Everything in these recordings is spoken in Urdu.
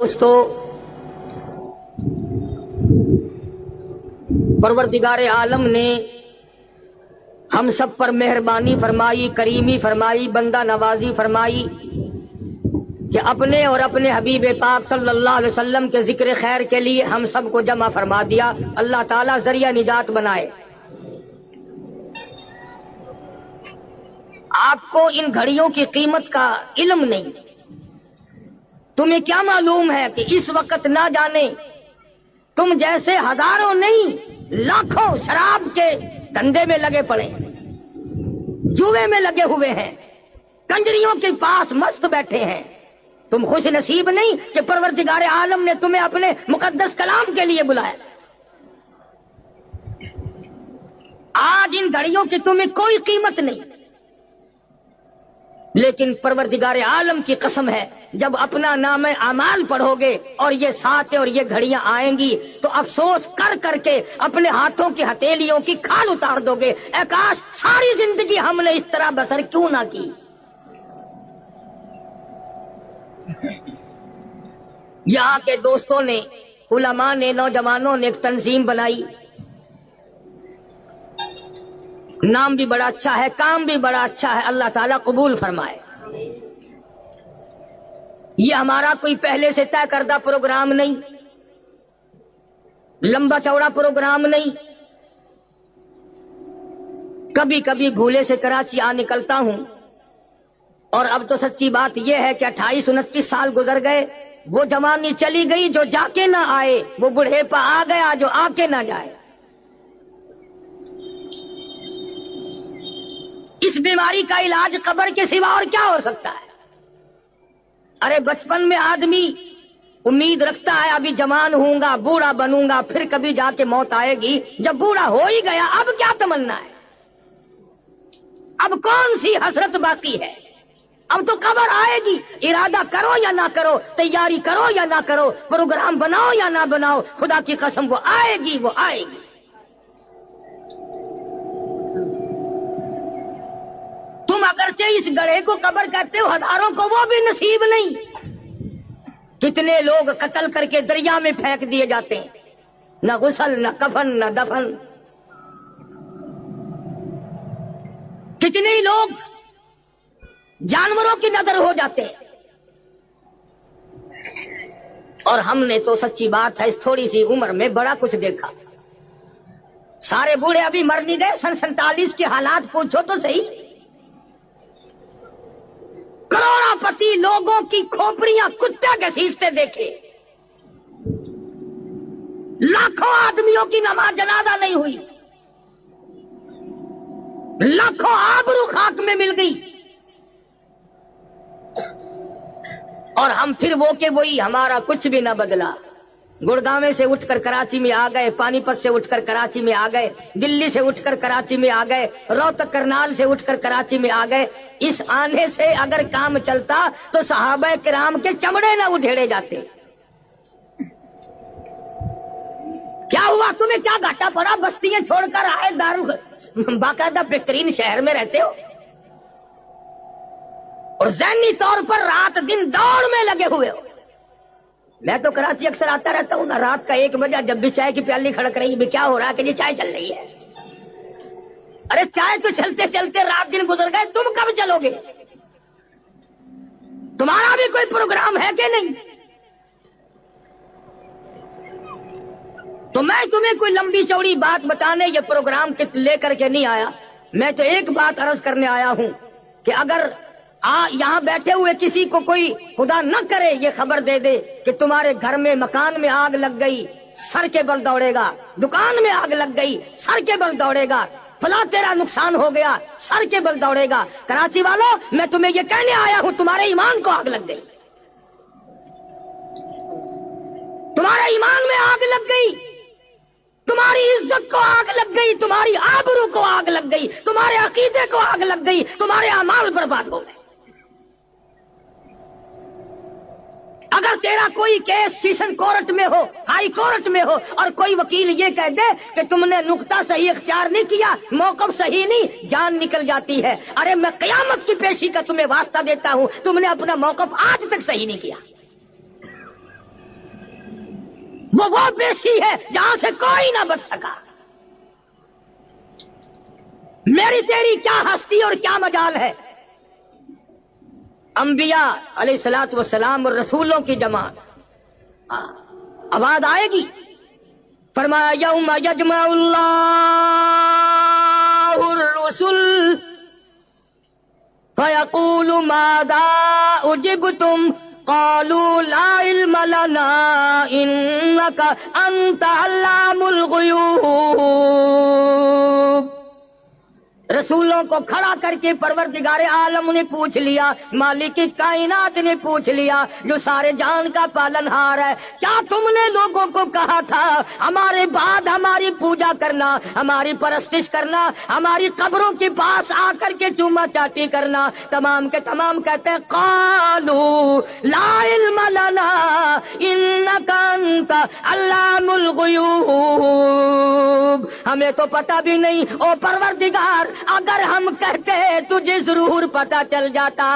دوستو، پروردگار عالم نے ہم سب پر مہربانی فرمائی، کریمی فرمائی، بندہ نوازی فرمائی کہ اپنے اور اپنے حبیب پاک صلی اللہ علیہ وسلم کے ذکر خیر کے لیے ہم سب کو جمع فرما دیا۔ اللہ تعالیٰ ذریعہ نجات بنائے۔ آپ کو ان گھڑیوں کی قیمت کا علم نہیں، تمہیں کیا معلوم ہے کہ اس وقت نہ جانے تم جیسے ہزاروں نہیں لاکھوں شراب کے دھندے میں لگے پڑے، جوے میں لگے ہوئے ہیں، کنجریوں کے پاس مست بیٹھے ہیں۔ تم خوش نصیب نہیں کہ پروردگار عالم نے تمہیں اپنے مقدس کلام کے لیے بلایا۔ آج ان گھڑیوں کی تمہیں کوئی قیمت نہیں، لیکن پروردگار عالم کی قسم ہے جب اپنا نام اعمال پڑھو گے اور یہ ساتیں اور یہ گھڑیاں آئیں گی تو افسوس کر کر کے اپنے ہاتھوں کی ہتھیلیوں کی کھال اتار دو گے، اے کاش ساری زندگی ہم نے اس طرح بسر کیوں نہ کی۔ یہاں کے دوستوں نے، علماء نے، نوجوانوں نے ایک تنظیم بنائی، نام بھی بڑا اچھا ہے، کام بھی بڑا اچھا ہے، اللہ تعالیٰ قبول فرمائے۔ یہ ہمارا کوئی پہلے سے طے کردہ پروگرام نہیں، لمبا چوڑا پروگرام نہیں، کبھی کبھی بھولے سے کراچی آ نکلتا ہوں، اور اب تو سچی بات یہ ہے کہ 28-29 سال گزر گئے، وہ جوانی چلی گئی جو جا کے نہ آئے، وہ بڑھیپا آ گیا جو آ کے نہ جائے۔ اس بیماری کا علاج قبر کے سوا اور کیا ہو سکتا ہے؟ ارے بچپن میں آدمی امید رکھتا ہے ابھی جوان ہوں گا، بوڑھا بنوں گا، پھر کبھی جا کے موت آئے گی۔ جب بوڑھا ہو ہی گیا اب کیا تمنا ہے؟ اب کون سی حسرت باقی ہے؟ اب تو قبر آئے گی، ارادہ کرو یا نہ کرو، تیاری کرو یا نہ کرو، پروگرام بناؤ یا نہ بناؤ، خدا کی قسم وہ آئے گی، وہ آئے گی۔ تم اگرچہ اس گڑھے کو قبر کہتے ہو، ہزاروں کو وہ بھی نصیب نہیں۔ کتنے لوگ قتل کر کے دریا میں پھینک دیے جاتے ہیں، نہ غسل، نہ کفن، نہ دفن۔ کتنے لوگ جانوروں کی نظر ہو جاتے ہیں، اور ہم نے تو سچی بات ہے اس تھوڑی سی عمر میں بڑا کچھ دیکھا۔ سارے بوڑھے ابھی مر نہیں گئے، 47 کے حالات پوچھو تو صحیح۔ کروڑوں پتی لوگوں کی کھوپڑیاں کتے گھسیٹتے دیکھے، لاکھوں آدمیوں کی نماز جنازہ نہیں ہوئی، لاکھوں آبرو خاک میں مل گئی، اور ہم پھر وہ کہ وہی، ہمارا کچھ بھی نہ بدلا۔ گڑگاویں سے اٹھ کر کراچی میں آ گئے، پانی پت سے اٹھ کر کراچی میں آ گئے، دلی سے اٹھ کر کراچی میں آ گئے، روہتک کرنال سے اٹھ کر کراچی میں آ گئے۔ اس آنے سے اگر کام چلتا تو صحابہ کرام کے چمڑے نہ اڈھیڑے جاتے۔ کیا ہوا؟ تمہیں کیا گھاٹا پڑا؟ بستیاں چھوڑ کر آئے، باقاعدہ بہترین شہر میں رہتے ہو، اور ذہنی طور پر رات دن دوڑ میں لگے ہوئے ہو۔ میں تو کراچی اکثر آتا رہتا ہوں نا، رات کا 1 بجے جب بھی چائے کی پیالی کھڑک رہی ہے، کیا ہو رہا ہے کہ یہ چائے چل رہی ہے۔ ارے چائے تو چلتے چلتے رات دن گزر گئے، تم کب چلو گے؟ تمہارا بھی کوئی پروگرام ہے کہ نہیں؟ تو میں تمہیں کوئی لمبی چوڑی بات بتانے یہ پروگرام لے کر کے نہیں آیا، میں تو ایک بات عرض کرنے آیا ہوں کہ اگر یہاں بیٹھے ہوئے کسی کو کوئی خدا نہ کرے یہ خبر دے دے کہ تمہارے گھر میں، مکان میں آگ لگ گئی، سر کے بل دوڑے گا، دکان میں آگ لگ گئی، سر کے بل دوڑے گا، فلاں تیرا نقصان ہو گیا، سر کے بل دوڑے گا۔ کراچی والوں، میں تمہیں یہ کہنے آیا ہوں تمہارے ایمان کو آگ لگ گئی، تمہارے ایمان میں آگ لگ گئی، تمہاری عزت کو آگ لگ گئی، تمہاری آبرو کو آگ لگ گئی، تمہارے عقیدے کو آگ لگ گئی، تمہارے اعمال برباد ہو گئے۔ اگر تیرا کوئی کیس سیشن کورٹ میں ہو، ہائی کورٹ میں ہو، اور کوئی وکیل یہ کہہ دے کہ تم نے نقطہ صحیح اختیار نہیں کیا، موقف صحیح نہیں، جان نکل جاتی ہے۔ ارے میں قیامت کی پیشی کا تمہیں واسطہ دیتا ہوں، تم نے اپنا موقف آج تک صحیح نہیں کیا۔ وہ پیشی ہے جہاں سے کوئی نہ بچ سکا. میری تیری کیا ہستی اور کیا مجال ہے. انبیاء علیہ الصلوۃ والسلام اور رسولوں کی جماعت آواز آئے گی. فرمایا یوم یجمع اللہ الرسل فیقول ماذا اجبتم قالوا لا علم لنا انک انت علام الغیوب. رسولوں کو کھڑا کر کے پروردگار عالم نے پوچھ لیا، مالک کائنات نے پوچھ لیا، جو سارے جہان کا پالن ہار ہے، کیا تم نے لوگوں کو کہا تھا ہمارے بعد ہماری پوجا کرنا، ہماری پرستش کرنا، ہماری قبروں کے پاس آ کر کے چوما چاٹی کرنا؟ تمام کے تمام کہتے ہیں قالوا لا علم لنا انک انت علام الغیوب. ہمیں تو پتہ بھی نہیں او پروردگار، اگر ہم کہتے تجھے ضرور پتہ چل جاتا.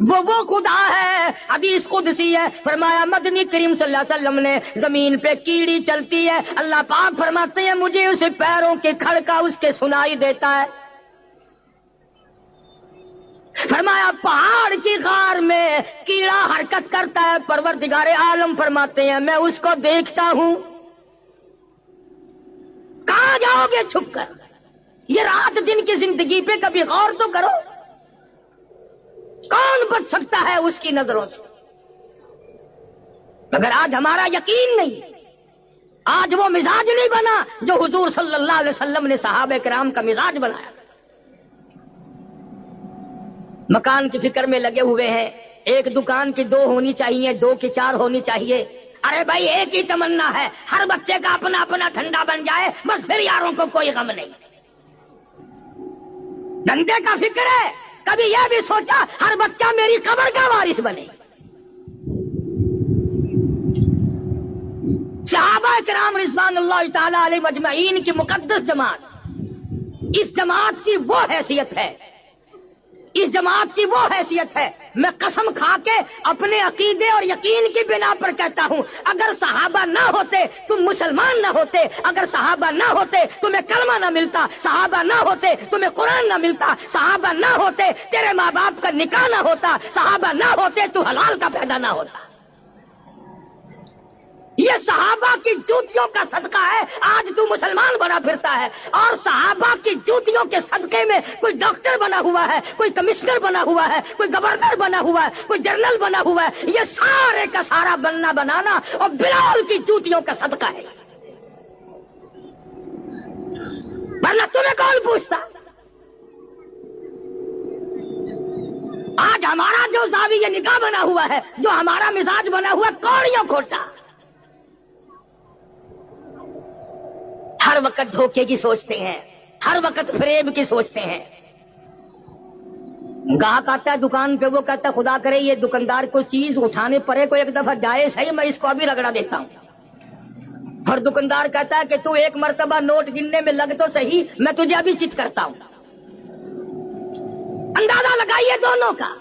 وہ خدا ہے. حدیث قدسی ہے. فرمایا مدنی کریم صلی اللہ علیہ وسلم نے زمین پہ کیڑی چلتی ہے، اللہ پاک فرماتے ہیں مجھے اسے پیروں کے کھڑکا اس کے سنائی دیتا ہے. فرمایا پہاڑ کی غار میں کیڑا حرکت کرتا ہے، پروردگار عالم فرماتے ہیں میں اس کو دیکھتا ہوں. کہاں جاؤ گے چھپ کر؟ یہ رات دن کی زندگی پہ کبھی غور تو کرو. کون بچ سکتا ہے اس کی نظروں سے؟ مگر آج ہمارا یقین نہیں، آج وہ مزاج نہیں بنا جو حضور صلی اللہ علیہ وسلم نے صحابہ کرام کا مزاج بنایا. مکان کی فکر میں لگے ہوئے ہیں، ایک دکان کی 2 ہونی چاہیے، 2 کی 4 ہونی چاہیے. ارے بھائی ایک ہی تمنا ہے، ہر بچے کا اپنا اپنا ٹھنڈا بن جائے، بس پھر یاروں کو کوئی غم نہیں. دھندے کا فکر ہے، کبھی یہ بھی سوچا ہر بچہ میری قبر کا وارث بنے. صحابہ کرام رضوان اللہ تعالی علیہ مجمعین کی مقدس جماعت، اس جماعت کی وہ حیثیت ہے، اس جماعت کی وہ حیثیت ہے. میں قسم کھا کے اپنے عقیدے اور یقین کی بنا پر کہتا ہوں، اگر صحابہ نہ ہوتے تم مسلمان نہ ہوتے، اگر صحابہ نہ ہوتے تمہیں کلمہ نہ ملتا، صحابہ نہ ہوتے تمہیں قرآن نہ ملتا، صحابہ نہ ہوتے تیرے ماں باپ کا نکاح نہ ہوتا، صحابہ نہ ہوتے تو حلال کا پیدا نہ ہوتا. یہ صحابہ کی جوتیوں کا صدقہ ہے آج تو مسلمان بنا پھرتا ہے. اور صحابہ کی جوتیوں کے صدقے میں کوئی ڈاکٹر بنا ہوا ہے، کوئی کمشنر بنا ہوا ہے، کوئی گورنر بنا ہوا ہے، کوئی جنرل بنا ہوا ہے. یہ سارے کا سارا بننا بنانا اور بلال کی جوتیوں کا صدقہ ہے. ورنہ تمہیں کون پوچھتا؟ آج ہمارا جو زاویہ نکاح بنا ہوا ہے، جو ہمارا مزاج بنا ہوا ہے، کوڑیوں کھوٹا. ہر وقت دھوکے کی سوچتے ہیں، ہر وقت فریب کی سوچتے ہیں. گاہک آتا ہے دکان پہ، وہ کہتا ہے خدا کرے یہ دکاندار کوئی چیز اٹھانے پڑے، کوئی ایک دفعہ جائے صحیح، میں اس کو ابھی رگڑا دیتا ہوں. اور دکاندار کہتا ہے کہ تو ایک مرتبہ نوٹ گننے میں لگ تو صحیح، میں تجھے ابھی چت کرتا ہوں. اندازہ لگائیے دونوں کا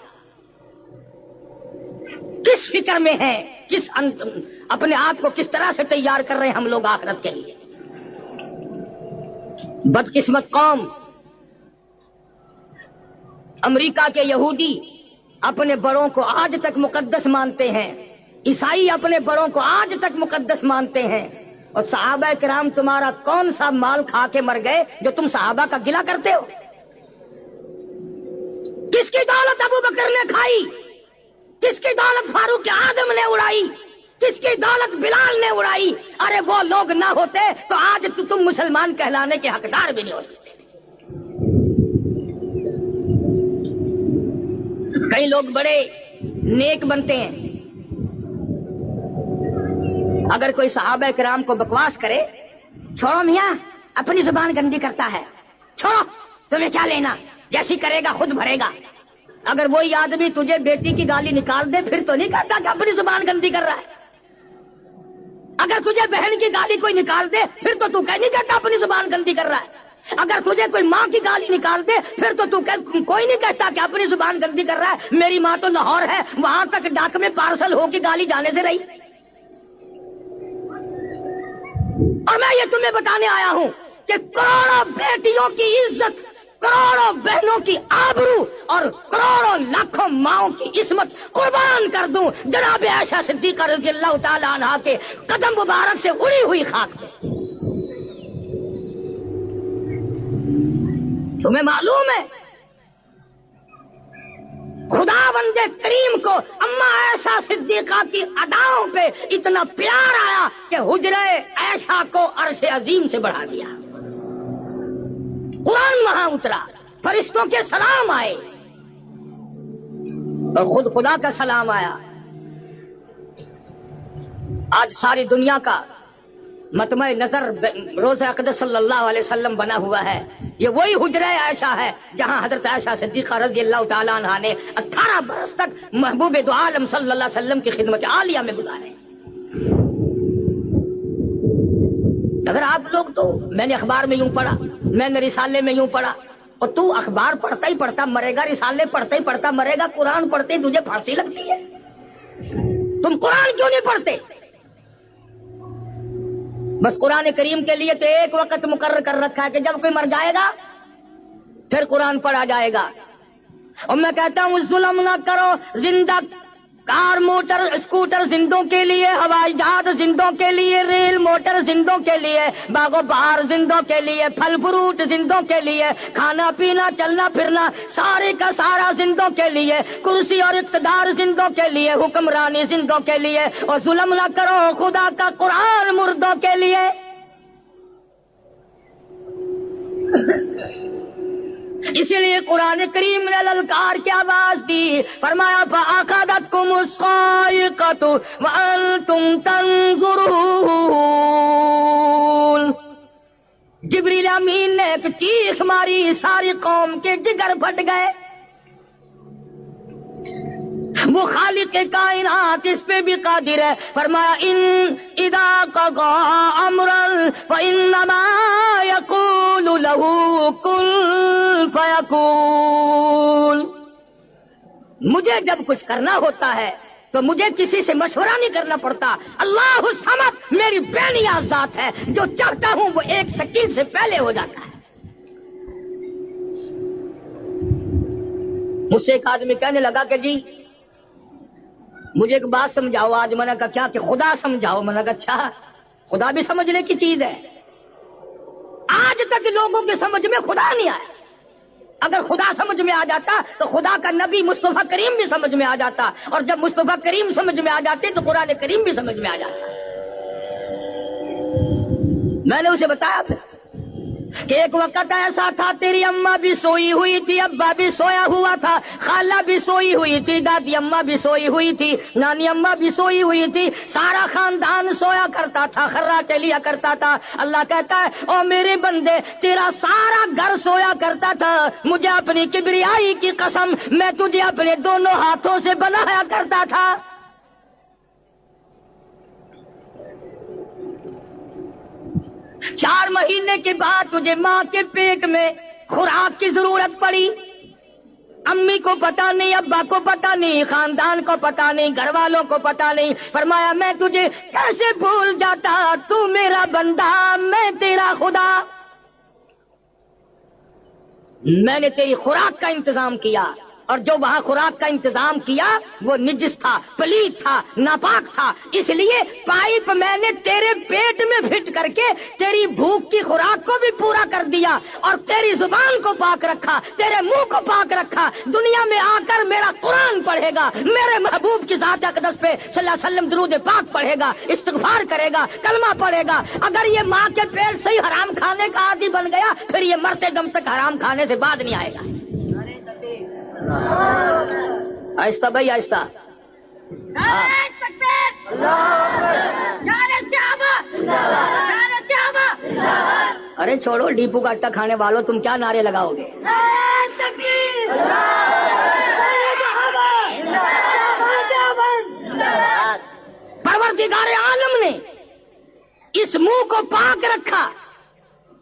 کس فکر میں ہے، کس اپنے آپ کو کس طرح سے تیار کر رہے ہیں ہم لوگ آخرت کے لیے. بدقسمت قوم. امریکہ کے یہودی اپنے بڑوں کو آج تک مقدس مانتے ہیں، عیسائی اپنے بڑوں کو آج تک مقدس مانتے ہیں. اور صحابہ کرام تمہارا کون سا مال کھا کے مر گئے جو تم صحابہ کا گلہ کرتے ہو؟ کس کی دولت ابو بکر نے کھائی؟ کس کی دولت فاروق اعظم نے اڑائی؟ کس کی دولت بلال نے اڑائی؟ ارے وہ لوگ نہ ہوتے تو آج تم مسلمان کہلانے کے حقدار بھی نہیں ہو سکتے. کئی لوگ بڑے نیک بنتے ہیں، اگر کوئی صحابہ کرام کو بکواس کرے، چھوڑو میاں اپنی زبان گندی کرتا ہے، چھوڑو تمہیں کیا لینا، جیسی کرے گا خود بھرے گا. اگر وہی آدمی تجھے بیٹی کی گالی نکال دے پھر تو نہیں کہتا کہ اپنی زبان گندی کر رہا ہے. اگر تجھے بہن کی گالی کوئی نکال دے پھر تو نہیں کہتا اپنی زبان گندی کر رہا ہے. اگر تجھے کوئی ماں کی گالی نکال دے پھر تو کوئی نہیں کہتا کہ اپنی زبان گندی کر رہا ہے. میری ماں تو لاہور ہے، وہاں تک ڈاک میں پارسل ہو کے گالی جانے سے رہی. اور میں یہ تمہیں بتانے آیا ہوں کہ کروڑوں بیٹیوں کی عزت، کروڑوں بہنوں کی آبرو اور کروڑوں لاکھوں ماؤں کی عصمت قربان کر دوں جناب عائشہ صدیقہ رضی اللہ تعالی عنہا کے قدم مبارک سے اڑی ہوئی خاک پہ. تمہیں معلوم ہے خدا بندے کریم کو اما عائشہ صدیقہ کی اداؤں پہ اتنا پیار آیا کہ حجرہ عائشہ کو عرش عظیم سے بڑھا دیا. قرآن وہاں اترا، فرشتوں کے سلام آئے اور خود خدا کا سلام آیا. آج ساری دنیا کا مطمع نظر روضہ اقدس صلی اللہ علیہ وسلم بنا ہوا ہے. یہ وہی حجرہ عائشہ ہے جہاں حضرت عائشہ صدیقہ رضی اللہ تعالی عنہا نے 18 برس تک محبوب دو عالم صلی اللہ علیہ وسلم کی خدمت عالیہ میں گزارے. اگر آپ لوگ تو میں نے اخبار میں یوں پڑھا، میں نے رسالے میں یوں پڑھا، اور تو اخبار پڑھتا ہی پڑھتا مرے گا، رسالے پڑھتا ہی پڑھتا مرے گا، قرآن پڑھتے ہی تجھے پھانسی لگتی ہے. تم قرآن کیوں نہیں پڑھتے؟ بس قرآن کریم کے لیے تو ایک وقت مقرر کر رکھا ہے کہ جب کوئی مر جائے گا پھر قرآن پڑھا جائے گا. اور میں کہتا ہوں ظلم نہ کرو. زندہ کار موٹر اسکوٹر زندوں کے لیے، ہوائی جہاز زندوں کے لیے، ریل موٹر زندوں کے لیے، باغ و بہار زندوں کے لیے، پھل فروٹ زندوں کے لیے، کھانا پینا چلنا پھرنا سارے کا سارا زندوں کے لیے، کرسی اور اقتدار زندوں کے لیے، حکمرانی زندوں کے لیے. اور ظلم نہ کرو، خدا کا قرآن مردوں کے لیے. اسی لیے قرآن کریم نے للکار کی آواز دی، فرمایا فَأَخَذَتْكُمُ الصَّاعِقَةُ وَأَنْتُمْ تَنْظُرُونَ. جبریل امین نے ایک چیخ ماری، ساری قوم کے جگر پھٹ گئے. وہ خالق کائنات اس پہ بھی قادر ہے. فرمایا اذا قضى امرا فانما يقول له كن فيكون. مجھے جب کچھ کرنا ہوتا ہے تو مجھے کسی سے مشورہ نہیں کرنا پڑتا. اللہ الصمد میری بے نیاز ذات ہے، جو چاہتا ہوں وہ ایک سکینڈ سے پہلے ہو جاتا ہے. مجھ سے ایک آدمی کہنے لگا کہ جی مجھے ایک بات سمجھاؤ. آج میں نے کہا کیا؟ کہ خدا سمجھاؤ. میں نے کہا اچھا، خدا بھی سمجھنے کی چیز ہے. آج تک لوگوں کی سمجھ میں خدا نہیں آیا. اگر خدا سمجھ میں آ جاتا تو خدا کا نبی مصطفیٰ کریم بھی سمجھ میں آ جاتا، اور جب مصطفیٰ کریم سمجھ میں آ جاتے تو قرآن کریم بھی سمجھ میں آ جاتا. میں نے اسے بتایا پھر کہ ایک وقت ایسا تھا تیری اماں بھی سوئی ہوئی تھی، ابا بھی سویا ہوا تھا، خالہ بھی سوئی ہوئی تھی، دادی اماں بھی سوئی ہوئی تھی، نانی اماں بھی سوئی ہوئی تھی، سارا خاندان سویا کرتا تھا، خراٹے لیا کرتا تھا. اللہ کہتا ہے او میرے بندے تیرا سارا گھر سویا کرتا تھا، مجھے اپنی کبریائی کی قسم میں تجھے اپنے دونوں ہاتھوں سے بنایا کرتا تھا. چار مہینے کے بعد تجھے ماں کے پیٹ میں خوراک کی ضرورت پڑی. امی کو پتا نہیں، ابا کو پتا نہیں، خاندان کو پتا نہیں، گھر والوں کو پتا نہیں. فرمایا میں تجھے کیسے بھول جاتا، تو میرا بندہ میں تیرا خدا. میں نے تیری خوراک کا انتظام کیا، اور جو وہاں خوراک کا انتظام کیا وہ نجس تھا، پلیت تھا، ناپاک تھا. اس لیے پائپ میں نے تیرے پیٹ میں فٹ کر کے تیری بھوک کی خوراک کو بھی پورا کر دیا، اور تیری زبان کو پاک رکھا، تیرے منہ کو پاک رکھا. دنیا میں آ کر میرا قرآن پڑھے گا، میرے محبوب کی ذات اقدس پہ صلی اللہ علیہ وسلم درود پاک پڑھے گا، استغفار کرے گا، کلمہ پڑھے گا. اگر یہ ماں کے پیٹ سے ہی حرام کھانے کا عادی بن گیا پھر یہ مرتے دم تک حرام کھانے سے بعد نہیں آئے گا. آہستہ بھائی آہستہ. ارے چھوڑو ڈیپو کا آٹا کھانے والوں، تم کیا نعرے لگاؤ گے؟ پروردگار عالم نے اس منہ کو پاک رکھا،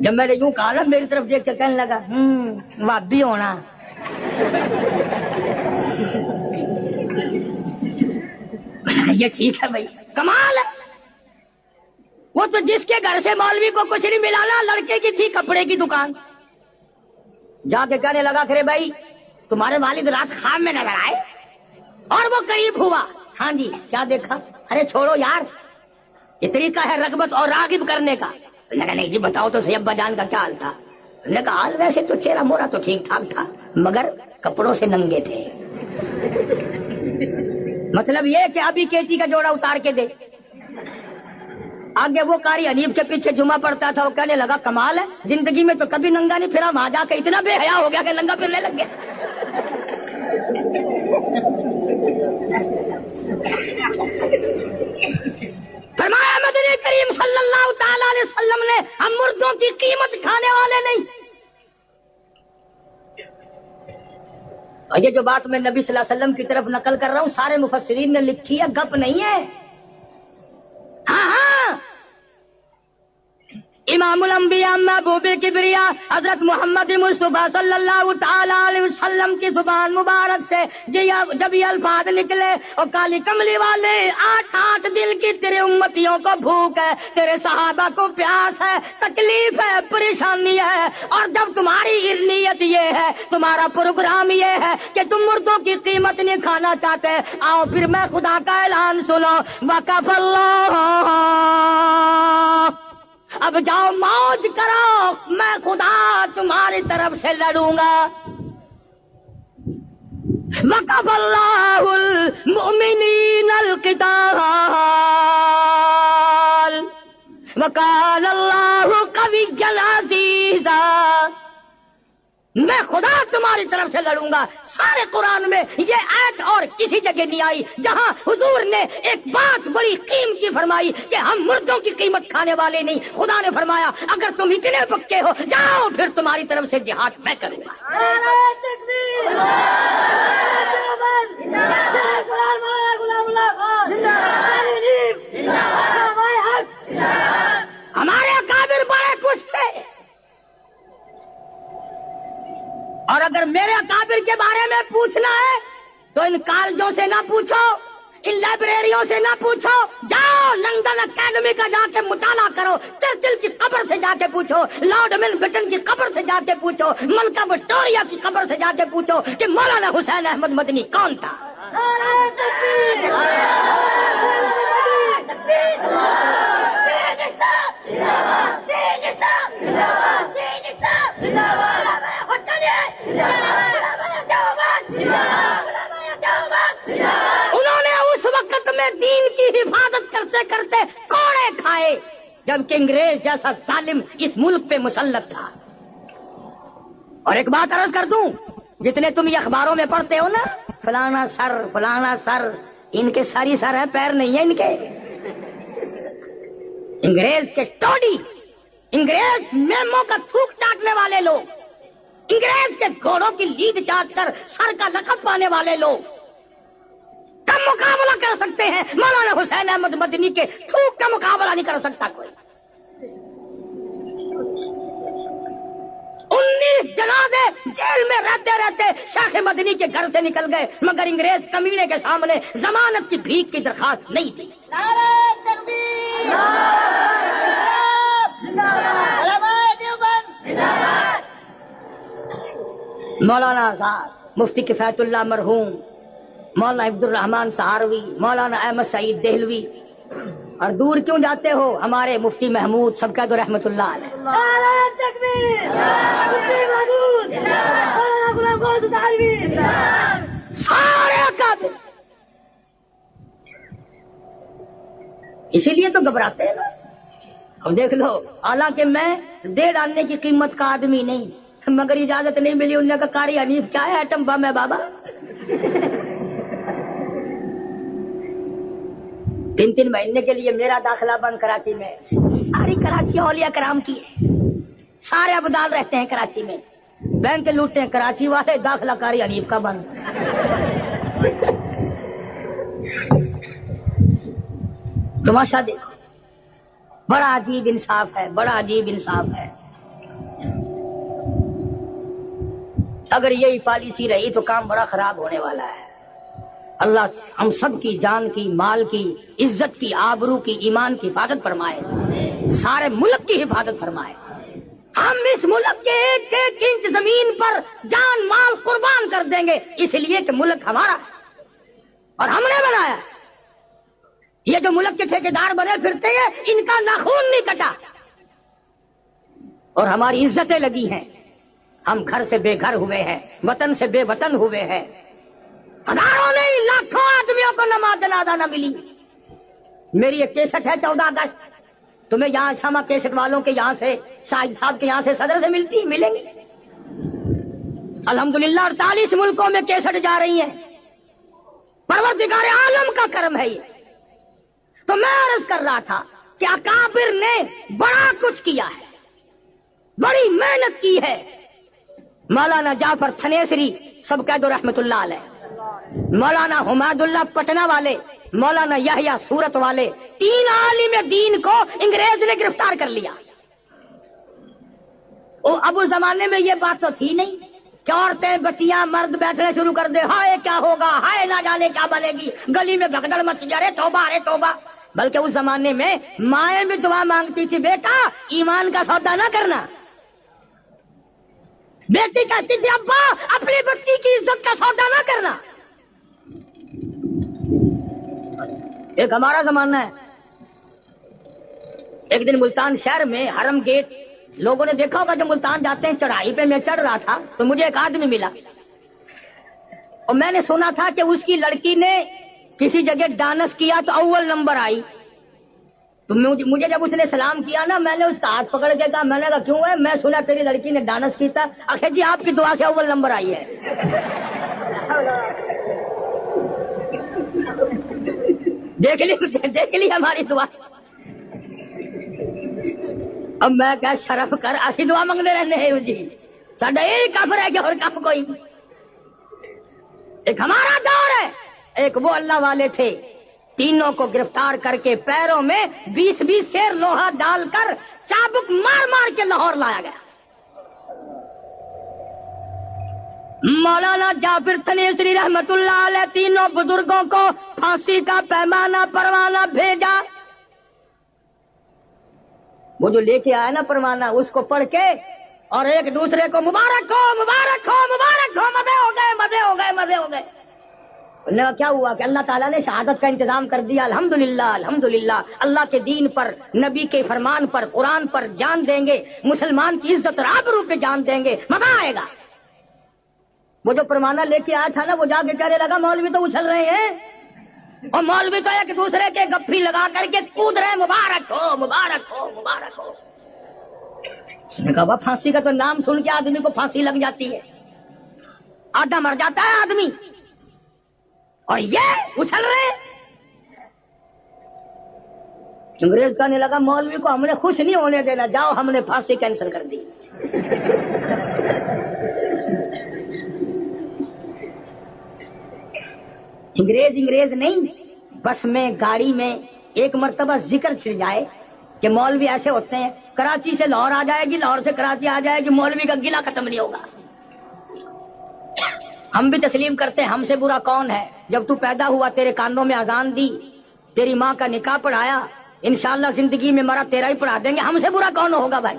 جب میں نے یوں کہا نا میری طرف دیکھ کے کہنے لگا وابی ہونا. یہ ٹھیک ہے بھائی, کمال ہے. وہ تو جس کے گھر سے مولوی کو کچھ نہیں ملا نا, لڑکے کی تھی کپڑے کی دکان, جا کے کہنے لگا کہ بھائی تمہارے والد رات خواب میں نظر آئے, اور وہ قریب ہوا. ہاں جی, کیا دیکھا؟ ارے چھوڑو یار, یہ طریقہ ہے رغبت اور راغب کرنے کا. لگا نہیں جی بتاؤ تو صحیح ابا جان کا کیا حال تھا؟ نے کہا حال ویسے تو چہرہ مورا تو ٹھیک ٹھاک تھا, مگر کپڑوں سے ننگے تھے. مطلب یہ کہ ابھی کیٹی کا جوڑا اتار کے دے. آگے وہ قاری حنیف کے پیچھے جمعہ پڑتا تھا, وہ کہنے لگا کمال ہے, زندگی میں تو کبھی ننگا نہیں پھرا, وہاں جا کے اتنا بے حیا ہو گیا کہ ننگا پھرنے لگ گیا. فرمایا مدنی کریم صلی اللہ تعالی علیہ وسلم نے ہم مردوں کی قیمت کھانے والے نہیں. اور یہ جو بات میں نبی صلی اللہ علیہ وسلم کی طرف نقل کر رہا ہوں سارے مفسرین نے لکھی ہے, گپ نہیں ہے. ہاں امام الانبیاء محبوب کبریا حضرت محمد مصطفیٰ صلی اللہ تعالی علیہ وسلم کی زبان مبارک سے جب یہ الفاظ نکلے, اور کالی کملی والے 8 دل کی تیرے امتیوں کو بھوک ہے, تیرے صحابہ کو پیاس ہے, تکلیف ہے, پریشانی ہے, اور جب تمہاری نیت یہ ہے, تمہارا پروگرام یہ ہے کہ تم مردوں کی قیمت نہیں کھانا چاہتے, آؤ پھر میں خدا کا اعلان سنو, وقف اللہ, اب جاؤ موج کرو, میں خدا تمہاری طرف سے لڑوں گا. وقف اللہ المؤمنین القتال وکان اللہ قویا عزیزا. میں خدا تمہاری طرف سے لڑوں گا. سارے قرآن میں یہ آیت اور کسی جگہ نہیں آئی جہاں حضور نے ایک بات بڑی قیمتی فرمائی کہ ہم مردوں کی قیمت کھانے والے نہیں. خدا نے فرمایا اگر تم اتنے پکے ہو جاؤ, پھر تمہاری طرف سے جہاد میں کروں گا. ہمارے اکابر بڑے کچھ تھے, اور اگر میرے اکابر کے بارے میں پوچھنا ہے تو ان کالجوں سے نہ پوچھو, ان لائبریریوں سے نہ پوچھو, جاؤ لندن اکیڈمی کا جا کے مطالعہ کرو, چرچل کی قبر سے جا کے پوچھو, لارڈ ماؤنٹ کی قبر سے جا کے پوچھو, ملکہ وکٹوریہ کی قبر سے جا کے پوچھو کہ مولانا حسین احمد مدنی کون تھا. انہوں نے اس وقت میں دین کی حفاظت کرتے کرتے کوڑے کھائے جبکہ انگریز جیسا ظالم اس ملک پہ مسلط تھا. اور ایک بات عرض کر دوں, جتنے تم یہ اخباروں میں پڑھتے ہو نا, فلانا سر, ان کے ساری سر ہیں, پیر نہیں ہیں ان کے. انگریز کے ٹوڈی, انگریز میموں کا تھوک چاٹنے والے لوگ, انگریز کے گھوڑوں کی لید چاٹ کر سر کا لقب پانے والے لوگ کم مقابلہ کر سکتے ہیں. مولانا حسین احمد مدنی کے تھوک کا مقابلہ نہیں کر سکتا کوئی. 19 جنازے جیل میں رہتے رہتے شیخ مدنی کے گھر سے نکل گئے, مگر انگریز کمینے کے سامنے ضمانت کی بھیک کی درخواست نہیں تھی. نعرہ تکبیر, علماء دیوبند, مولانا صاحب مفتی کفایت اللہ مرحوم, مولانا عبد الرحمان سہاروی, مولانا احمد سعید دہلوی, اور دور کیوں جاتے ہو, ہمارے مفتی محمود سبقت رحمت اللہ علیہ. نعرہ تکبیر, مفتی محمود, مولانا غلام غوث تعالوی, سارے اکابر. اسی لیے تو گھبراتے ہیں نا. اب دیکھ لو, حالانکہ میں دے ڈالنے کی قیمت کا آدمی نہیں, مگر اجازت نہیں ملی. انہوں نے کہا قاری حنیف کیا ہے, ایٹم بم ہے بابا. 3 مہینے کے لیے میرا داخلہ بند کراچی میں. ساری کراچی اولیاء کرام کی ہے, سارے ابدال رہتے ہیں کراچی میں, بینک لوٹتے ہیں کراچی والے, داخلہ قاری حنیف کا بند. تماشا دیکھو, بڑا عجیب انصاف ہے, بڑا عجیب انصاف ہے. اگر یہی پالیسی رہی تو کام بڑا خراب ہونے والا ہے. اللہ ہم سب کی جان کی، مال کی، عزت کی، آبرو کی، ایمان کی حفاظت فرمائے، سارے ملک کی حفاظت فرمائے. ہم اس ملک کے ایک ایک انچ زمین پر جان مال قربان کر دیں گے، اس لیے کہ ملک ہمارا ہے اور ہم نے بنایا. یہ جو ملک کے ٹھیکیدار بنے پھرتے ہیں، ان کا ناخون نہیں کٹا اور ہماری عزتیں لگی ہیں. ہم گھر سے بے گھر ہوئے ہیں، وطن سے بے وطن ہوئے ہیں. ہزاروں نہیں لاکھوں آدمیوں کو نماز جنازہ نہ ملی. میری ایک کیسٹ ہے 14 اگست، تمہیں یہاں شمع کیسٹ والوں کے یہاں سے، شاہد صاحب کے یہاں سے، صدر سے ملتی ملیں گی. الحمدللہ 48 ملکوں میں کیسٹ جا رہی ہیں. پروردگار عالم کا کرم ہے یہ. تو میں عرض کر رہا تھا کہ اکابر نے بڑا کچھ کیا ہے، بڑی محنت کی ہے. مولانا جعفر تھنیسری سب کہہ دو رحمت اللہ علیہ، مولانا حماد اللہ پٹنہ والے، مولانا یحییٰ سورت والے، 3 عالم دین کو انگریز نے گرفتار کر لیا. اب اس زمانے میں یہ بات تو تھی نہیں کہ عورتیں بچیاں مرد بیٹھنے شروع کر دے، ہائے کیا ہوگا، ہائے نہ جانے کیا بنے گی، گلی میں بھگدڑ مچ جائے، رے توبہ رے توبہ. بلکہ اس زمانے میں مائیں بھی دعا مانگتی تھی، بیٹا ایمان کا سودا نہ کرنا. بیٹی کہتی تھی، ابا اپنی بچی کی عزت کا سودا نہ کرنا. ایک ہمارا زمانہ ہے. ایک دن ملتان شہر میں حرم گیٹ، لوگوں نے دیکھا ہوگا جو ملتان جاتے ہیں، چڑھائی پہ میں چڑھ رہا تھا تو مجھے ایک آدمی ملا اور میں نے سنا تھا کہ اس کی لڑکی نے کسی جگہ ڈانس کیا تو اول نمبر آئی. تو مجھے جب اس نے سلام کیا نا، میں نے اس کا ہاتھ پکڑ کے کہا، میں نے کہا کیوں ہے؟ میں سنا تیری لڑکی نے ڈانس کی تھا. اکھے جی آپ کی دعا سے اول نمبر آئی ہے. دیکھ لی ہماری دعا. اب میں کیا شرف کر اسی دعا منگنے رہنے ہیں جی، ساڈا یہی کام رہ گیا اور کام کوئی. ایک ہمارا دور ہے. ایک وہ اللہ والے تھے، تینوں کو گرفتار کر کے پیروں میں 20 سیر لوہا ڈال کر چابک مار مار کے لاہور لایا گیا. مولانا جعفر تھنیسری رحمت اللہ علیہ تینوں بزرگوں کو پھانسی کا پیمانہ پروانہ بھیجا. وہ جو لے کے آیا نا پروانہ، اس کو پڑھ کے اور ایک دوسرے کو مبارک ہو مبارک ہو مبارک ہو، مزے ہو گئے مزے ہو گئے مزے ہو گئے. کیا ہوا کہ اللہ تعالیٰ نے شہادت کا انتظام کر دیا. الحمدللہ الحمدللہ. اللہ کے دین پر، نبی کے فرمان پر، قرآن پر جان دیں گے، مسلمان کی عزت اور آبرو پہ جان دیں گے، مزہ آئے گا. وہ جو پروانہ لے کے آیا تھا نا، وہ جا کے کہنے لگا مولوی تو اچھل رہے ہیں اور مولوی تو ایک دوسرے کے گپھی لگا کر کے کود رہے، مبارک ہو مبارک ہو مبارک ہو. اس نے کہا پھانسی کا تو نام سن کے آدمی کو پھانسی لگ جاتی ہے، آدھا مر جاتا ہے آدمی، اور یہ اچھل رہے. انگریز کہنے لگا مولوی کو ہم نے خوش نہیں ہونے دینا، جاؤ ہم نے پھانسی کینسل کر دی. انگریز نہیں، بس میں گاڑی میں ایک مرتبہ ذکر چھڑ جائے کہ مولوی ایسے ہوتے ہیں، کراچی سے لاہور آ جائے گی، لاہور سے کراچی آ جائے گی، مولوی کا گلہ ختم نہیں ہوگا. ہم بھی تسلیم کرتے ہیں، ہم سے برا کون ہے. جب تو پیدا ہوا تیرے کانوں میں اذان دی، تیری ماں کا نکاح پڑھایا، انشاءاللہ زندگی میں مرا تیرا ہی پڑھا دیں گے. ہم سے برا کون ہوگا بھائی؟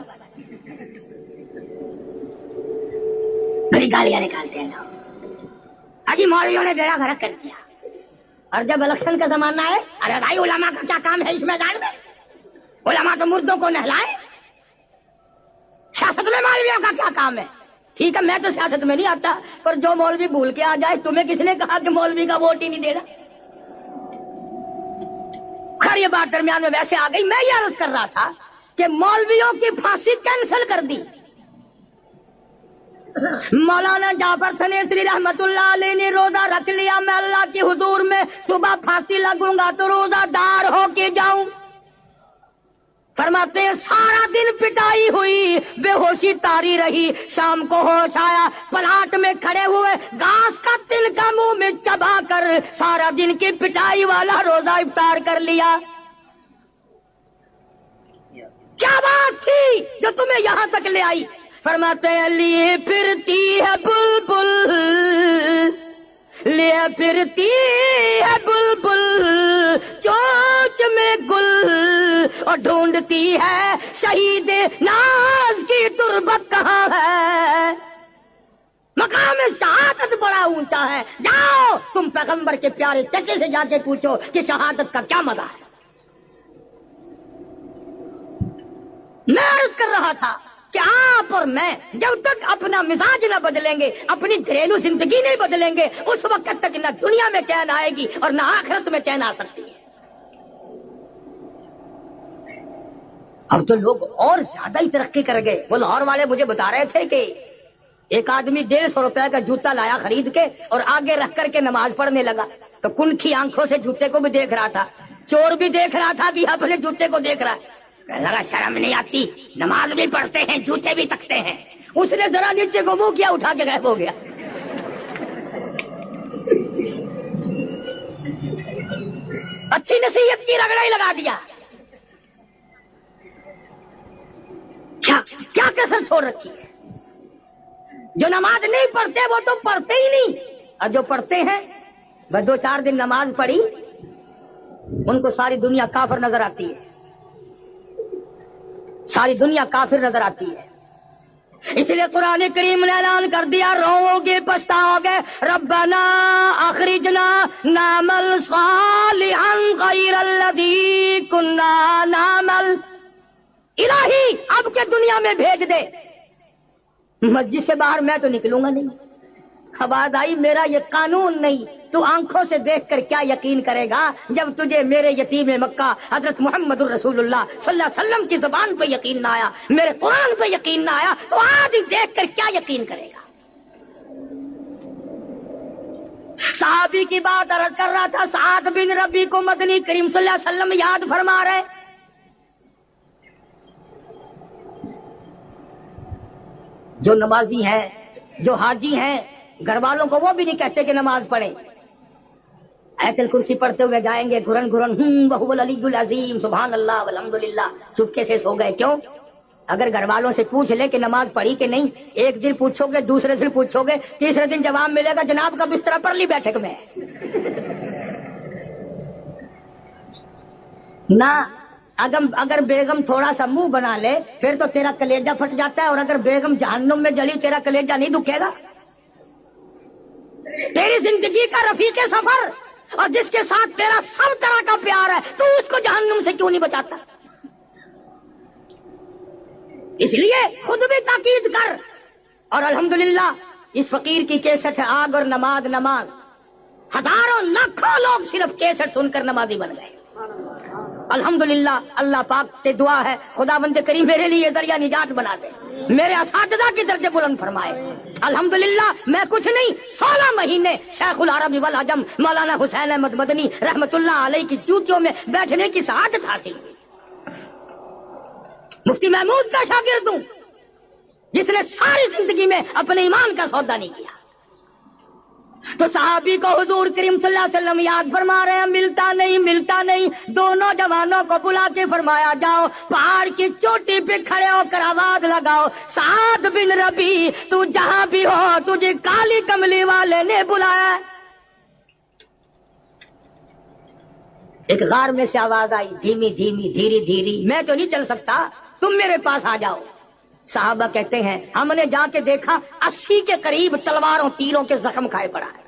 بڑی گالیاں نکالتے ہیں لوگ، اجی مولویوں نے بیڑا غرق کر دیا. اور جب الیکشن کا زمانہ ہے، ارے بھائی علماء کا کیا کام ہے اس میدان میں؟ علماء تو مردوں کو نہلائے. سیاست میں مولویوں کا کیا کام ہے؟ ٹھیک ہے میں تو سیاست میں نہیں آتا، پر جو مولوی بھول کے آ جائے، تمہیں کس نے کہا کہ مولوی کا ووٹ ہی نہیں دینا؟ خیر یہ بات درمیان میں ویسے آ گئی. میں یہ عرض کر رہا تھا کہ مولویوں کی پھانسی کینسل کر دی. مولانا جعفر تھنیسری رحمت اللہ علیہ نے روزہ رکھ لیا، میں اللہ کے حضور میں صبح پھانسی لگوں گا تو روزہ دار ہو کے جاؤں. فرماتے ہیں سارا دن پٹائی ہوئی، بے ہوشی تاری رہی، شام کو ہوش آیا، پلاٹ میں کھڑے ہوئے گھاس کا تنکا منہ میں چبا کر سارا دن کی پٹائی والا روزہ افطار کر لیا. کیا بات تھی جو تمہیں یہاں تک لے آئی؟ فرماتے ہیں لیے پھرتی ہے بلبل، لیے پھرتی ہے بلبل چوچ میں گل، اور ڈھونڈتی ہے شہید ناز کی تربت کہاں ہے۔ مقام شہادت بڑا اونچا ہے، جاؤ تم پیغمبر کے پیارے چچے سے جا کے پوچھو کہ شہادت کا کیا مزہ ہے۔ میں عرض کر رہا تھا کہ آپ اور میں جب تک اپنا مزاج نہ بدلیں گے، اپنی گھریلو زندگی نہیں بدلیں گے، اس وقت تک نہ دنیا میں چین آئے گی اور نہ آخرت میں چین آ سکتی ہے۔ اب تو لوگ اور زیادہ ہی ترقی کر گئے۔ وہ لاہور والے مجھے بتا رہے تھے کہ ایک آدمی 150 روپے کا جوتا لایا خرید کے اور آگے رکھ کر کے نماز پڑھنے لگا، تو کنکھی آنکھوں سے جوتے کو بھی دیکھ رہا تھا، چور بھی دیکھ رہا تھا کہ اپنے جوتے کو دیکھ رہا ہے۔ ذرا شرم نہیں آتی، نماز بھی پڑھتے ہیں جوتے بھی تکتے ہیں۔ اس نے ذرا نیچے کو منہ کیا، اٹھا کے غائب ہو گیا۔ اچھی نصیحت کی رگڑا ہی لگا دیا۔ کیا کسر چھوڑ رکھی ہے۔ جو نماز نہیں پڑھتے وہ تو پڑھتے ہی نہیں، اور جو پڑھتے ہیں بس 2-4 دن نماز پڑھی ان کو ساری دنیا کافر نظر آتی ہے، ساری دنیا کافر نظر آتی ہے۔ اس لیے قرآن کریم نے اعلان کر دیا، رو گے پچھتاؤ گے، ربنا اخرجنا نعمل صالحا غیر الذی کنا نعمل، الہی اب کے دنیا میں بھیج دے، مسجد سے باہر میں تو نکلوں گا نہیں۔ خبر آئی میرا یہ قانون نہیں، تو آنکھوں سے دیکھ کر کیا یقین کرے گا جب تجھے میرے یتیم مکہ حضرت محمد الرسول اللہ صلی اللہ علیہ وسلم کی زبان پہ یقین نہ آیا، میرے قرآن پہ یقین نہ آیا، تو آج دیکھ کر کیا یقین کرے گا۔ صحابی کی بات عرض کر رہا تھا، سعد بن ربی کو مدنی کریم صلی اللہ علیہ وسلم یاد فرما رہے۔ جو نمازی ہیں، جو حاجی ہیں، گھر والوں کو وہ بھی نہیں کہتے کہ نماز پڑھیں، آیت الکرسی پڑھتے ہوئے جائیں گے گھرن گھرن، وہو العلی العظیم سبحان اللہ والحمدللہ، چپکے سے سو گئے۔ کیوں؟ اگر گھر والوں سے پوچھ لے کہ نماز پڑھی کہ نہیں، ایک دن پوچھو گے، دوسرے دن پوچھو گے، تیسرے دن جواب ملے گا جناب کا بستر پر لی بیٹھک میں نہ۔ اگر بیگم تھوڑا سا منہ بنا لے پھر تو تیرا کلیجہ پھٹ جاتا ہے، اور اگر بیگم جہنم میں جلی تیرا کلیجہ نہیں دکھے گا۔ تیری زندگی کا رفیق سفر اور جس کے ساتھ تیرا سب طرح کا پیار ہے، تو اس کو جہنم سے کیوں نہیں بچاتا؟ اس لیے خود بھی تاکید کر۔ اور الحمدللہ اس فقیر کی کیسٹ ہے آگ اور نماز نماز، ہزاروں لاکھوں لوگ صرف کیسٹ سن کر نمازی بن گئے۔ الحمدللہ اللہ پاک سے دعا ہے، خداوند کریم میرے لیے ذریعہ نجات بنا دے، میرے اساتذہ کی درجے بلند فرمائے۔ الحمدللہ میں کچھ نہیں، 16 مہینے شیخ العرب والعجم مولانا حسین احمد مدنی رحمت اللہ علیہ کی چوٹیوں میں بیٹھنے کی سعادت حاصل کی۔ مفتی محمود کا شاگرد ہوں، جس نے ساری زندگی میں اپنے ایمان کا سودا نہیں کیا۔ تو صحابی کو حضور کریم صلی اللہ علیہ وسلم یاد فرما رہے ہیں، ملتا نہیں، دونوں جوانوں کو بلا کے فرمایا، جاؤ پہاڑ کی چوٹی پہ کھڑے ہو کر آواز لگاؤ، سعد بن ربی تو جہاں بھی ہو تجھے کالی کملی والے نے بلایا۔ ایک غار میں سے آواز آئی، دھیمی دھیری، میں تو نہیں چل سکتا، تم میرے پاس آ جاؤ۔ صحابہ کہتے ہیں ہم نے جا کے دیکھا 80 کے قریب تلواروں تیروں کے زخم کھائے پڑا ہے۔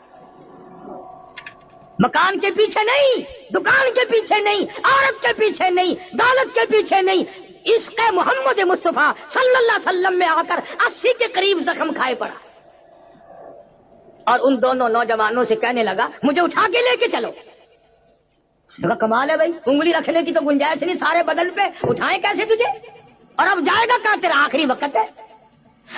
مکان کے پیچھے نہیں، دکان کے پیچھے نہیں، عورت کے پیچھے نہیں، دولت کے پیچھے نہیں، عشق محمد مصطفیٰ صلی اللہ علیہ وسلم میں آ کر 80 کے قریب زخم کھائے پڑا۔ اور ان دونوں نوجوانوں سے کہنے لگا مجھے اٹھا کے لے کے چلو۔ کمال ہے بھائی، انگلی رکھنے کی تو گنجائش نہیں، سارے بدن پہ اٹھائیں کیسے تجھے؟ اور اب جائے گا کہاں، تیرا آخری وقت ہے۔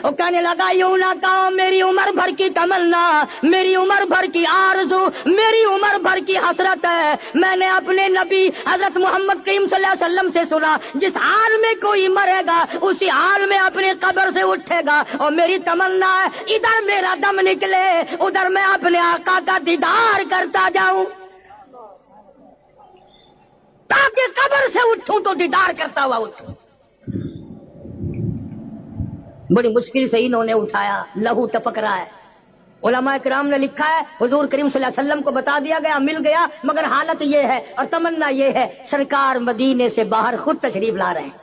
وہ کہنے لگا یوں نہ کہو، میری عمر بھر کی تمنا، میری عمر بھر کی آرزو، میری عمر بھر کی حسرت ہے، میں نے اپنے نبی حضرت محمد کریم صلی اللہ علیہ وسلم سے سنا، جس حال میں کوئی مرے گا اسی حال میں اپنی قبر سے اٹھے گا، اور میری تمنا ہے ادھر میرا دم نکلے ادھر میں اپنے آقا کا دیدار کرتا جاؤں، تاکہ قبر سے اٹھوں تو دیدار کرتا ہوا اٹھوں۔ بڑی مشکل سے انہوں نے اٹھایا، لہو ٹپک رہا ہے۔ علماء کرام نے لکھا ہے حضور کریم صلی اللہ علیہ وسلم کو بتا دیا گیا، مل گیا، مگر حالت یہ ہے اور تمنا یہ ہے سرکار مدینے سے باہر خود تشریف لا رہے ہیں۔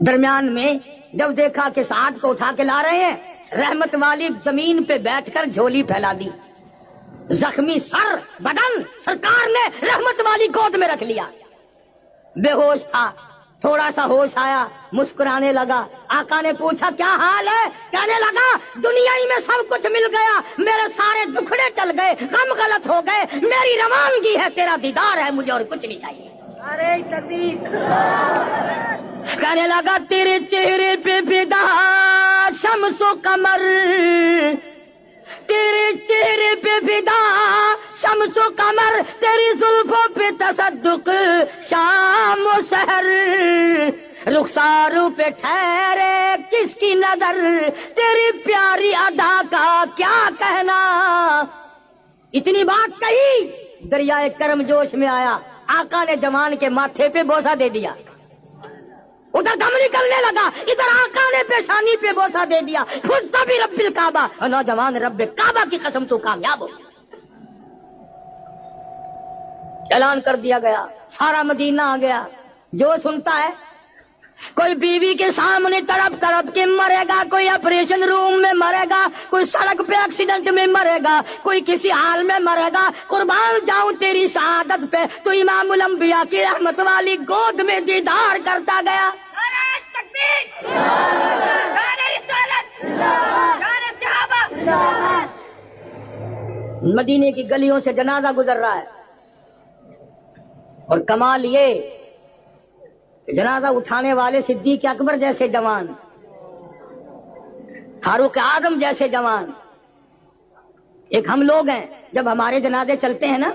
درمیان میں جب دیکھا کہ سعد کو اٹھا کے لا رہے ہیں، رحمت والی زمین پہ بیٹھ کر جھولی پھیلا دی، زخمی سر بدن سرکار نے رحمت والی گود میں رکھ لیا۔ بے ہوش تھا، تھوڑا سا ہوش آیا، مسکرانے لگا۔ آقا نے پوچھا کیا حال ہے؟ کہنے لگا دنیا ہی میں سب کچھ مل گیا، میرے سارے دکھڑے ٹل گئے، غم غلط ہو گئے، میری روانگی ہے، تیرا دیدار ہے، مجھے اور کچھ نہیں چاہیے۔ ارے تکبیر! کہنے لگا تیرے چہرے پہ فدا شمس و قمر، تیرے چہرے پہ فدا شمس و قمر، تیری زلفوں پہ تصدق شام و سحر، رخساروں پہ ٹھہرے کس کی نظر، تیری پیاری ادا کا کیا کہنا۔ اتنی بات کہی، دریائے کرم جوش میں آیا، آقا نے جوان کے ماتھے پہ بوسہ دے دیا، ادھر دم نکلنے لگا، ادھر آقا نے پیشانی پہ بوسہ دے دیا۔ فزت برب الکعبہ، اور نوجوان رب کعبہ کی قسم تو کامیاب ہو۔ اعلان کر دیا گیا، سارا مدینہ آ گیا۔ جو سنتا ہے کوئی بیوی کے سامنے تڑپ تڑپ کے مرے گا، کوئی آپریشن روم میں مرے گا، کوئی سڑک پہ ایکسیڈنٹ میں مرے گا، کوئی کسی حال میں مرے گا، قربان جاؤں تیری شہادت پہ، تو امام الانبیاء کی رحمت والی گود میں دیدار کرتا گیا۔ مدینے کی گلیوں سے جنازہ گزر رہا ہے، اور کمال یہ کہ جنازہ اٹھانے والے صدیق اکبر جیسے جوان، فاروق اعظم جیسے جوان۔ ایک ہم لوگ ہیں، جب ہمارے جنازے چلتے ہیں نا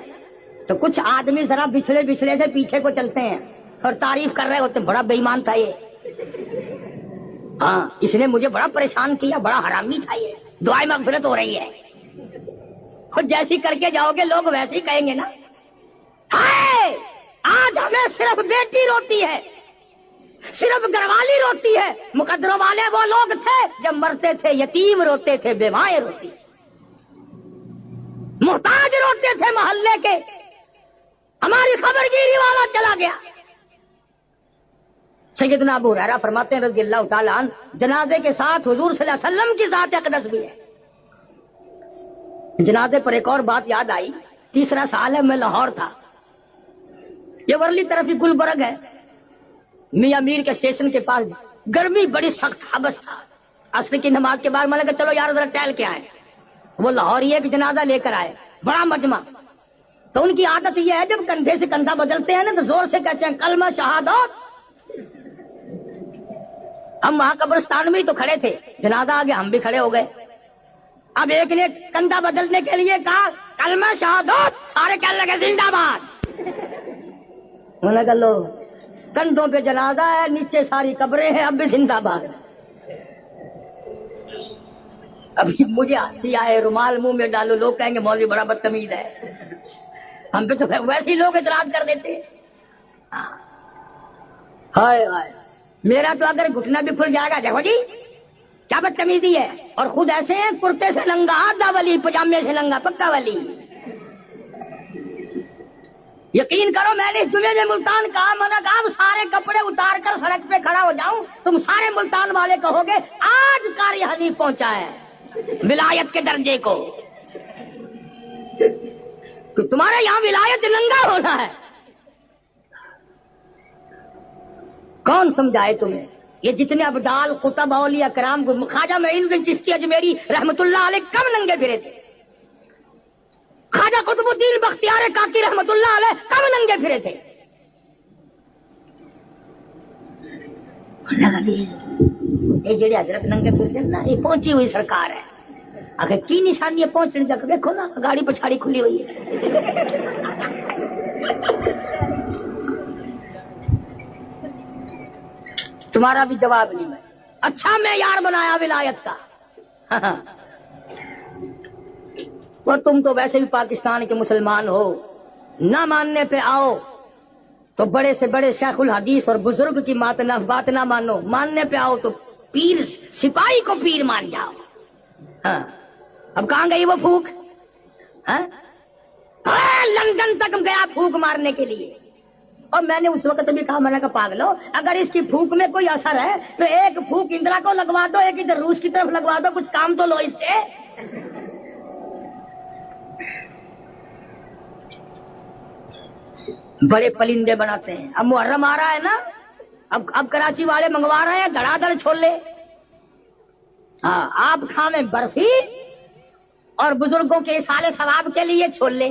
تو کچھ آدمی ذرا بچھڑے بچھڑے سے پیچھے کو چلتے ہیں اور تعریف کر رہے ہوتے ہیں، بڑا بے ایمان تھا یہ، ہاں اس نے مجھے بڑا پریشان کیا، بڑا حرامی تھا یہ، دعائیں مغفرت ہو رہی ہے۔ خود جیسی کر کے جاؤ گے لوگ ویسے ہی کہیں گے نا۔ ہائے آج ہمیں صرف بیٹی روتی ہے، صرف گھر والی روتی ہے، مقدروں والے وہ لوگ تھے جب مرتے تھے یتیم روتے تھے، بیوائیں روتی تھی، محتاج روتے تھے محلے کے۔ ہماری خبر گیری والا چلا گیا۔ سیدنا ابو ہریرہ فرماتے ہیں رضی اللہ تعالیٰ عنہ، جنازے کے ساتھ حضور صلی اللہ علیہ وسلم کی ذات اقدس بھی ہے۔ جنازے پر ایک اور بات یاد آئی، تیسرا سال ہے، میں لاہور تھا، یہ ورلی طرف ہی گلبرگ ہے، میاں میر کے اسٹیشن کے پاس، گرمی بڑی سخت حبس تھا۔ عصر کی نماز کے بعد میں نے کہا چلو یار ذرا ٹہل کے آئے، وہ لاہور ہی ایک جنازہ لے کر آئے، بڑا مجمع۔ تو ان کی عادت یہ ہے جب کندھے سے کندھا بدلتے ہیں نا تو زور سے کہتے ہیں کلمہ شہادت۔ ہم وہاں قبرستان میں ہی تو کھڑے تھے، جنازہ آگے ہم بھی کھڑے ہو گئے۔ اب ایک نے کندھا بدلنے کے لیے کہا کلمہ شہادت، سارے کہنے لگے زندہ باد۔ انہوں نے کہا لو کندھوں پہ جنازہ ہے، نیچے ساری قبریں ہیں، اب بھی زندہ باد۔ ابھی مجھے ہنسی آئے، رومال منہ میں ڈالو، لوگ کہیں گے مولوی بڑا بدتمیز ہے، ہم پہ تو ویسے ہی لوگ اعتراض کر دیتے۔ ہائے ہائے، میرا تو اگر گھٹنا بھی کھل جائے گا، دیکھو جی کیا بدتمیزی ہے، اور خود ایسے ہیں کرتے سے ننگا آدھا ولی، پجامے سے ننگا پکا ولی۔ یقین کرو میں نے جمعے میں ملتان کہا، میں نے کہا سارے کپڑے اتار کر سڑک پہ کھڑا ہو جاؤں، تم سارے ملتان والے کہو گے آج قاری حنیف پہنچا ہے ولایت کے درجے کو، کہ تمہارے یہاں ولایت ننگا ہونا ہے۔ کون سمجھائے تمہیں؟ یہ جتنے ابدال قطب اولیاء کرام کو، خواجہ معین الدین چشتی اجمیری رحمت اللہ علیہ کم ننگے پھرے تھے، خواجہ قطب الدین بختیار کاکی رحمت اللہ علیہ کم ننگے پھرے تھے۔ یہ جڑے حضرت ننگے پھرتے نا، یہ پہنچی ہوئی سرکار ہے۔ آخر کی نشانی ہے پہنچنے تک؟ دیکھو نا گاڑی پچھاڑی کھلی ہوئی ہے۔ تمہارا بھی جواب نہیں ہے۔ اچھا میں یار بنایا ولایت کا، اور تم تو ویسے بھی پاکستان کے مسلمان ہو، نہ ماننے پہ آؤ تو بڑے سے بڑے شیخ الحدیث اور بزرگ کی بات نہ مانو، ماننے پہ آؤ تو پیر سپاہی کو پیر مان جاؤ. ہاں اب کہاں گئی وہ پھوک؟ لندن تک گیا پھوک مارنے کے لیے. اور میں نے اس وقت بھی کہا، میں نے کہا پاگلو، اگر اس کی پھوک میں کوئی اثر ہے تو ایک پھوک اندرا کو لگوا دو، ایک ادھر روس کی طرف لگوا دو، کچھ کام تو لو اس سے. بڑے پلندے بناتے ہیں. اب محرم آ رہا ہے نا، اب کراچی والے منگوا رہے ہیں دھڑا دھڑ چھولے. ہاں آپ کھاویں برفی اور بزرگوں کے اصالے ثواب کے لیے چھولے.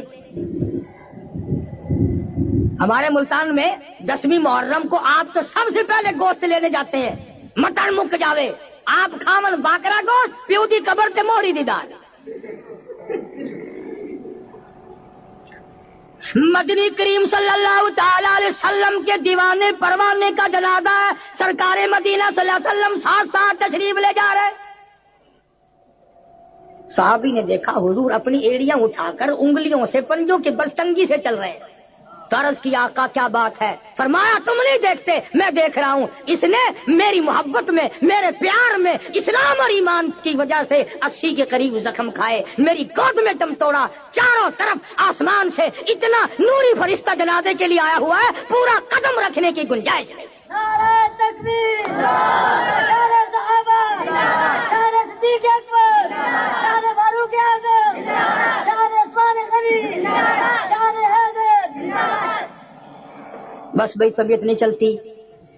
ہمارے ملتان میں 10ویں محرم کو آپ تو سب سے پہلے گوشت لینے جاتے ہیں. مٹن مک جاوے آپ کھاون باکرا گوشت، پیو دی قبر تے موہری دی دال. مدنی کریم صلی اللہ تعالی علیہ وسلم کے دیوانے پروانے کا جنازہ ہے. سرکار مدینہ صلی اللہ علیہ وسلم ساتھ ساتھ تشریف لے جا رہے. صحابی نے دیکھا حضور اپنی ایڑیاں اٹھا کر انگلیوں سے پنجوں کے بل تنگی سے چل رہے ہیں. عرض کی آقا کیا بات ہے؟ فرمایا تم نہیں دیکھتے، میں دیکھ رہا ہوں. اس نے میری محبت میں، میرے پیار میں، اسلام اور ایمان کی وجہ سے 80 کے قریب زخم کھائے. میری گود میں دم توڑا. چاروں طرف آسمان سے اتنا نوری فرشتہ جنازے کے لیے آیا ہوا ہے، پورا قدم رکھنے کی گنجائش ہے. نعرہ تکبیر، نعرہ صحابہ، نعرہ صدیق اکبر، نعرہ فاروق اعظم، نعرہ عثمان غنی، نعرہ حیدر. بس بھائی طبیعت نہیں چلتی.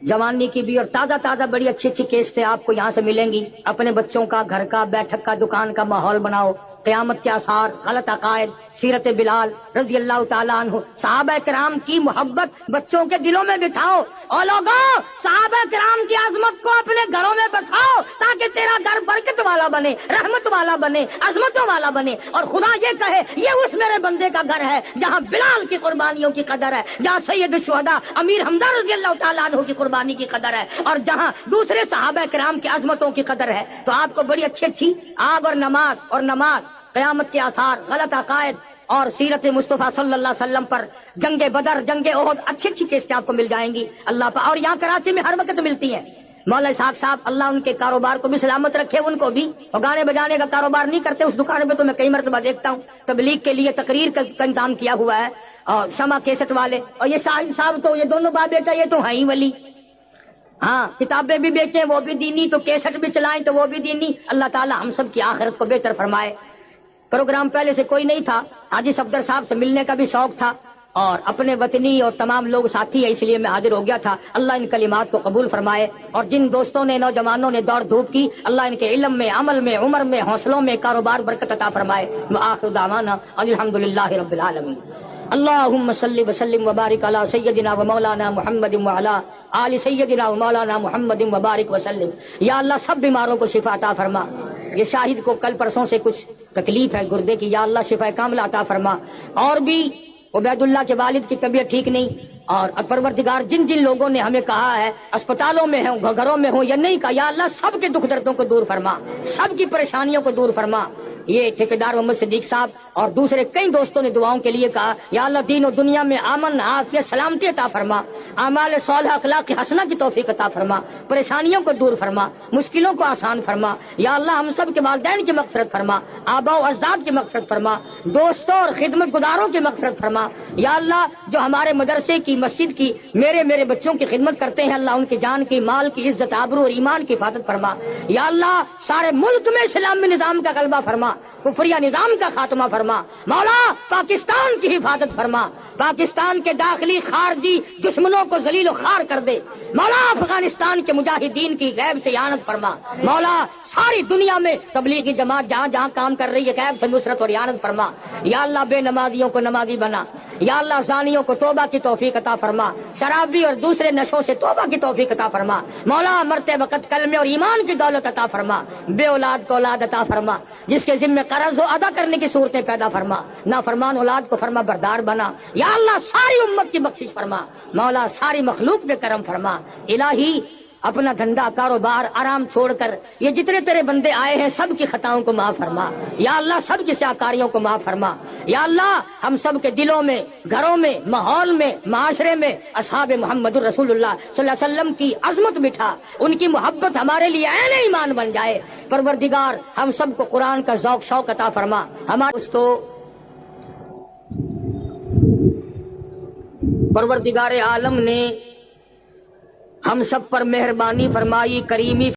جوانی کی بھی اور تازہ تازہ بڑی اچھی اچھی کیسٹیں آپ کو یہاں سے ملیں گی. اپنے بچوں کا، گھر کا، بیٹھک کا، دکان کا ماحول بناؤ. قیامت کے آثار، غلط عقائد، سیرت بلال رضی اللہ تعالیٰ عنہ، صحابہ کرام کی محبت بچوں کے دلوں میں بٹھاؤ. اور لوگوں صحابہ کرام کی عظمت کو اپنے گھروں میں بساؤ تاکہ تیرا گھر برکت والا بنے، رحمت والا بنے، عظمتوں والا بنے. اور خدا یہ کہے یہ اس میرے بندے کا گھر ہے جہاں بلال کی قربانیوں کی قدر ہے، جہاں سید الشہداء امیر حمزہ رضی اللہ تعالیٰ عنہ کی قربانی کی قدر ہے، اور جہاں دوسرے صحابہ کرام کی عظمتوں کی قدر ہے. تو آپ کو بڑی اچھی اچھی آگ اور نماز، قیامت کے آثار، غلط عقائد اور سیرت مصطفیٰ صلی اللہ علیہ وسلم پر، جنگ بدر، جنگ احد، اچھی اچھی کیسٹیں آپ کو مل جائیں گی اللہ پاک. اور یہاں کراچی میں ہر وقت ملتی ہیں. مولا اسحاق صاحب اللہ ان کے کاروبار کو بھی سلامت رکھے، ان کو بھی. اور گانے بجانے کا کاروبار نہیں کرتے، اس دکان پہ تو میں کئی مرتبہ دیکھتا ہوں تبلیغ کے لیے تقریر کا انتظام کیا ہوا ہے. اور شمع کیسٹ والے، اور یہ شاہد صاحب تو، یہ دونوں باپ بیٹا یہ تو ہیں ہی ولی. ہاں کتابیں بھی بیچیں وہ بھی دینی، تو کیسٹ بھی چلائیں تو وہ بھی دینی. اللہ تعالیٰ ہم سب کی آخرت کو بہتر فرمائے. پروگرام پہلے سے کوئی نہیں تھا، حاجی صفدر صاحب سے ملنے کا بھی شوق تھا، اور اپنے وطنی اور تمام لوگ ساتھی ہیں، اس لیے میں حاضر ہو گیا تھا. اللہ ان کلمات کو قبول فرمائے. اور جن دوستوں نے، نوجوانوں نے دوڑ دھوپ کی، اللہ ان کے علم میں، عمل میں، عمر میں، حوصلوں میں، کاروبار برکت عطا فرمائے. وآخر دعوانا الحمدللہ رب العالمین. اللہم صلی وسلم وبارک علی سیدنا و مولانا محمد وعلی آل سیدنا و مولانا محمد وبارک وسلم. یا اللہ سب بیماروں کو شفا عطا فرما. یہ شاہد کو کل پرسوں سے کچھ تکلیف ہے گردے کی، یا اللہ شفا کاملہ عطا فرما. اور بھی عبید اللہ کے والد کی طبیعت ٹھیک نہیں، اور پروردگار جن جن لوگوں نے ہمیں کہا ہے اسپتالوں میں ہوں، گھروں میں ہوں یا نہیں کہا، یا اللہ سب کے دکھ دردوں کو دور فرما، سب کی پریشانیوں کو دور فرما. یہ ٹھیکیدار محمد صدیق صاحب اور دوسرے کئی دوستوں نے دعاؤں کے لیے کہا، یا اللہ دین و دنیا میں امن، عافیت، سلامتی عطا فرما، اعمال صالحہ، اخلاق حسنہ کی توفیق عطا فرما، پریشانیوں کو دور فرما، مشکلوں کو آسان فرما. یا اللہ ہم سب کے والدین کی مغفرت فرما، آباء و اجداد کی مغفرت فرما، دوستوں اور خدمت گزاروں کی مغفرت فرما. یا اللہ جو ہمارے مدرسے کی، مسجد کی، میرے بچوں کی خدمت کرتے ہیں، اللہ ان کی جان کی، مال کی، عزت، آبرو اور ایمان کی حفاظت فرما. یا اللہ سارے ملک میں اسلامی نظام کا غلبہ فرما، کفریہ نظام کا خاتمہ فرما. مولا پاکستان کی حفاظت فرما، پاکستان کے داخلی خارجی دشمنوں کو ذلیل و خوار کر دے. مولا افغانستان کے مجاہدین کی غیب سے اعانت فرما. مولا ساری دنیا میں تبلیغی جماعت جہاں جہاں کام کر رہی ہے غیب سے نصرت اور اعانت فرما. یا اللہ بے نمازیوں کو نمازی بنا. یا اللہ زانیوں کو توبہ کی توفیق عطا فرما، شرابی اور دوسرے نشوں سے توبہ کی توفیق عطا فرما. مولا مرتے وقت کلمے اور ایمان کی دولت عطا فرما. بے اولاد کو اولاد عطا فرما، جس کے ذمہ قرض ہو ادا کرنے کی صورتیں پیدا فرما. نافرمان اولاد کو فرما بردار بنا. یا اللہ ساری امت کی بخشش فرما. مولا ساری مخلوق پہ کرم فرما. الہی اپنا دھندا کاروبار آرام چھوڑ کر یہ جتنے تیرے بندے آئے ہیں سب کی خطاؤں کو معاف فرما یا اللہ، سب کی سیاکاریوں کو معاف فرما یا اللہ، ہم سب کے دلوں میں، گھروں میں، ماحول میں، معاشرے میں اصحاب محمد الرسول اللہ صلی اللہ علیہ وسلم کی عظمت بٹھا، ان کی محبت ہمارے لیے عین ایمان بن جائے۔ پروردگار ہم سب کو قرآن کا ذوق شوق عطا فرما۔ ہمارے اس کو پروردگار عالم نے ہم سب پر مہربانی فرمائی، کریمی